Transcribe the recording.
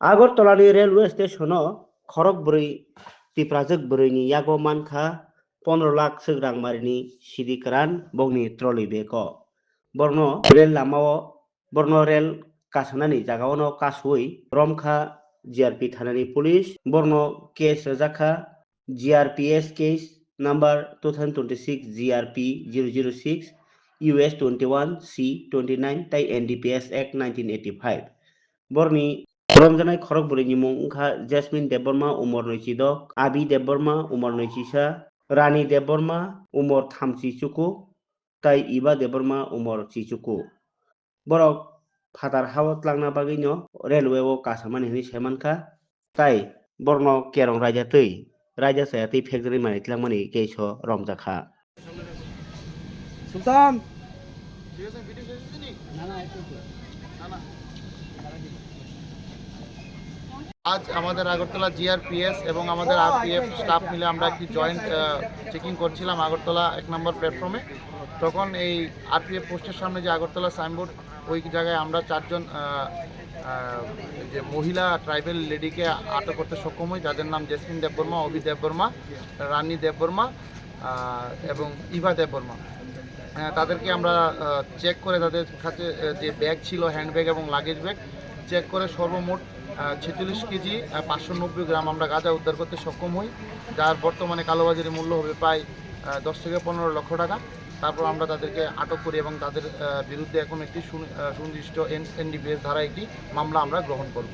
আগরতলাनि railway स्टेशनाव खरक ब्रै तिप्राजोक ब्रैनि यागो मानखा 15 लाख सोग्रांमारिनि सिदिक्रान बंनि ट्रलि बेको बर्नो रेल लामाओ बर्नो रेल कासानानि जागावनो कासुई रमखा जीआरपी थानानि पुलिस बर्नो केस रजाखा GRPS case number 2026 GRP 006 US 21 C 29 ताई NDPS Act 1985 बरनि रमजानाय खरक बुरैनि मुं ओंखा जेसमिन देबबर्मा उमर 26 आबि देबबर्मा उमर 26 रानी देबबर्मा उमर 37 ताई इबा Debbarma Umar 36 borok fatar hawat langna bagino railway o kasamani hini semanka tai borno kerong raja tui raja saya tui factory mani tlangmani keiso romjakha সুলতান আজ আমাদের Agartala GRPS এবং আমাদের আরপিএফ স্টাফ মিলে আমরা একটি জয়েন্ট চেকিং করছিলাম আগরতলা 1 নম্বর প্ল্যাটফর্মে। তখন এই আরপিএফ পোস্টের সামনে যে আগরতলা সাইনবোর্ড, ওই জায়গায় আমরা 4 জন যে মহিলা ট্রাইবেল লেডিকে আটক করতে সক্ষম হই, যাদের নাম জেসমিন দেববর্মা, অভি দেববর্মা, রানী দেববর্মা এবং ইভা দেববর্মা। তাদেরকে আমরা চেক করে তাদের কাছে যে ব্যাগ ছিল, হ্যান্ডব্যাগ এবং লাগেজ ব্যাগ চেক করে সর্বমোট 46 কেজি 590 গ্রাম আমরা গাঁজা উদ্ধার করতে সক্ষম হই, যার বর্তমানে কালোবাজারি মূল্য হবে প্রায় 10 থেকে 15 লক্ষ টাকা। তারপর আমরা তাদেরকে আটক করি এবং তাদের বিরুদ্ধে এখন একটি সুনির্দিষ্ট NDPS ধারা একটি মামলা আমরা গ্রহণ করব।